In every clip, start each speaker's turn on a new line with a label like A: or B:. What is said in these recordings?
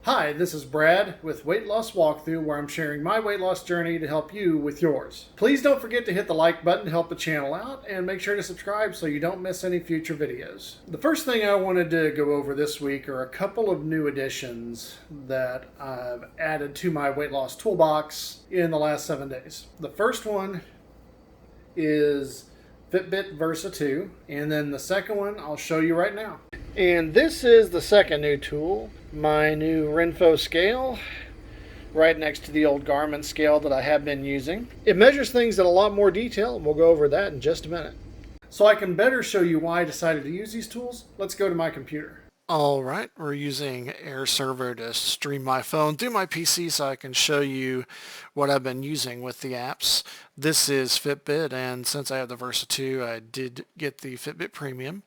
A: Hi, this is Brad with Weight Loss Walkthrough, where I'm sharing my weight loss journey to help you with yours. Please don't forget to hit the like button to help the channel out, and make sure to subscribe so you don't miss any future videos. The first thing I wanted to go over this week are a couple of new additions that I've added to my weight loss toolbox in the last 7 days. The first one is Fitbit Versa 2, and then the second one I'll show you right now. And this is the second new tool, my new Renpho scale, right next to the old Garmin scale that I have been using. It measures things in a lot more detail, and we'll go over that in just a minute. So I can better show you why I decided to use these tools, let's go to my computer. All right, we're using Air Server to stream my phone through my PC so I can show you what I've been using with the apps. This is Fitbit, and since I have the Versa 2, I did get the Fitbit Premium.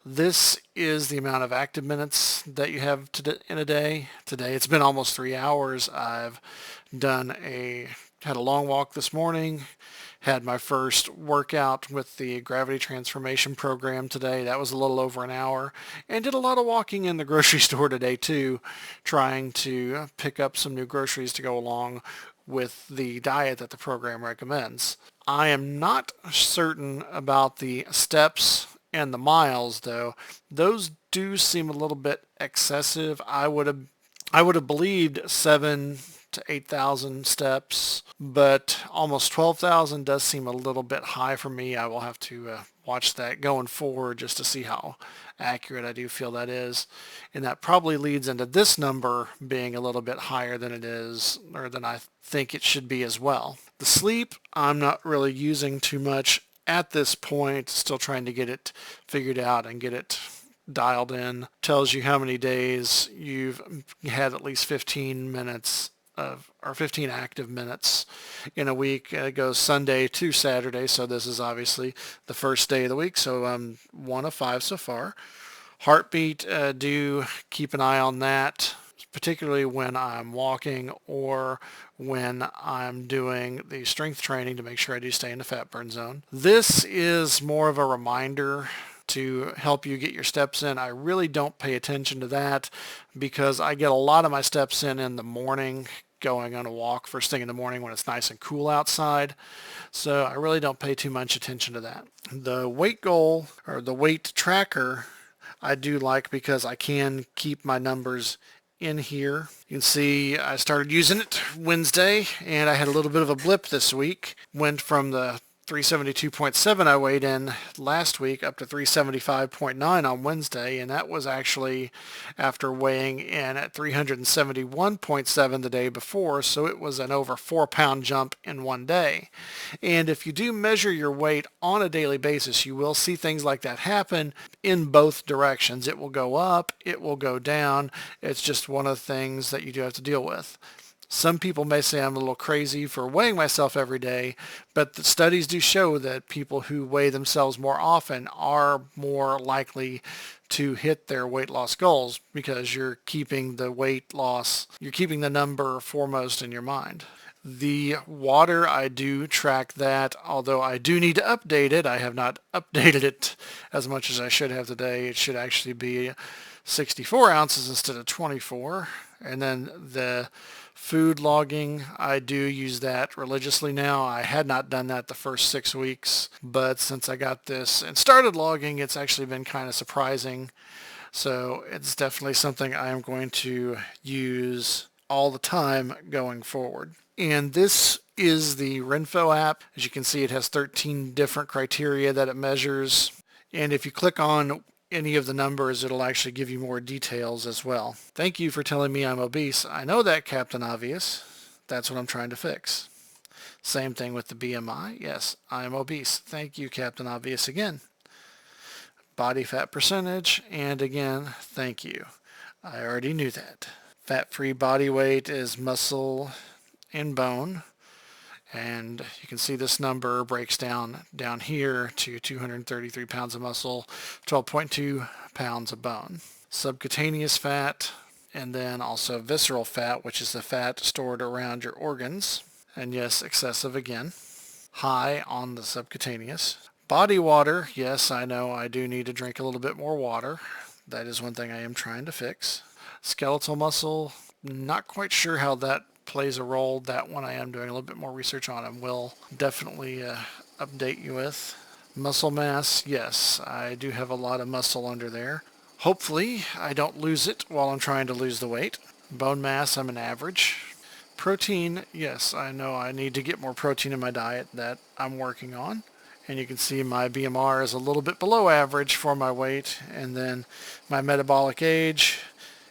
A: This is the amount of active minutes that you have in a day. Today it's been almost 3 hours. I've had a long walk this morning, had my first workout with the gravity transformation program today. That was a little over an hour, and did a lot of walking in the grocery store today too, trying to pick up some new groceries to go along with the diet that the program recommends. I am not certain about the steps and the miles, though. Those do seem a little bit excessive. I would have believed 7 to 8,000 steps, but almost 12,000 does seem a little bit high for me. I will have to watch that going forward just to see how accurate I do feel that is. And that probably leads into this number being a little bit higher than it is, or than I think it should be as well. The sleep, I'm not really using too much at this point, still trying to get it figured out and get it dialed in. Tells you how many days you've had at least 15 minutes or 15 active minutes in a week. It goes Sunday to Saturday, so this is obviously the first day of the week, so I'm 1 of 5 so far. Heartbeat, do keep an eye on that, particularly when I'm walking or when I'm doing the strength training to make sure I do stay in the fat burn zone. This is more of a reminder to help you get your steps in. I really don't pay attention to that because I get a lot of my steps in the morning, going on a walk first thing in the morning when it's nice and cool outside. So I really don't pay too much attention to that. The weight goal, or the weight tracker, I do like because I can keep my numbers in here. You can see I started using it Wednesday, and I had a little bit of a blip this week. Went from the 372.7 I weighed in last week up to 375.9 on Wednesday, and that was actually after weighing in at 371.7 the day before, so it was an over 4-pound jump in one day. And if you do measure your weight on a daily basis, you will see things like that happen in both directions. It will go up, it will go down. It's just one of the things that you do have to deal with. Some people may say I'm a little crazy for weighing myself every day, but the studies do show that people who weigh themselves more often are more likely to hit their weight loss goals because you're keeping the number foremost in your mind. The water, I do track that, although I do need to update it. I have not updated it as much as I should have today. It should actually be 64 ounces instead of 24. And then the food logging, I do use that religiously now. I had not done that the first 6 weeks, but since I got this and started logging, it's actually been kind of surprising. So it's definitely something I am going to use all the time going forward. And this is the Renpho app. As you can see, it has 13 different criteria that it measures. And if you click on any of the numbers, it'll actually give you more details as well. Thank you for telling me I'm obese. I know that, Captain Obvious. That's what I'm trying to fix. Same thing with the BMI. Yes, I'm obese. Thank you, Captain Obvious, again. Body fat percentage, and again, thank you. I already knew that. Fat-free body weight is muscle and bone. And you can see this number breaks down here to 233 pounds of muscle, 12.2 pounds of bone. Subcutaneous fat, and then also visceral fat, which is the fat stored around your organs. And yes, excessive again. High on the subcutaneous. Body water, yes, I know I do need to drink a little bit more water. That is one thing I am trying to fix.
B: Skeletal muscle, not quite sure how that plays a role. That one I am doing a little bit more research on and will definitely update you with. Muscle mass, yes, I do have a lot of muscle under there. Hopefully I don't lose it while I'm trying to lose the weight. Bone mass, I'm an average. Protein, yes, I know I need to get more protein in my diet. That I'm working on. And you can see my BMR is a little bit below average for my weight. And then my metabolic age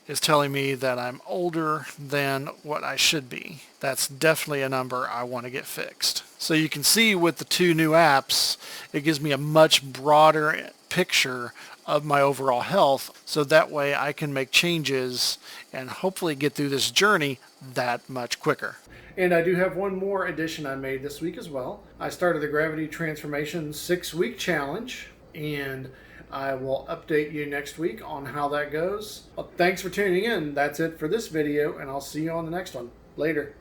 B: is telling me that I'm older than what I should be. That's definitely a number I want to get fixed. So you can see with the two new apps, it gives me a much broader picture of my overall health, so that way I can make changes and hopefully get through this journey that much quicker.
A: And I do have one more addition I made this week as well. I started the Gravity Transformation 6-week challenge, and I will update you next week on how that goes. Well, thanks for tuning in. That's it for this video, and I'll see you on the next one. Later.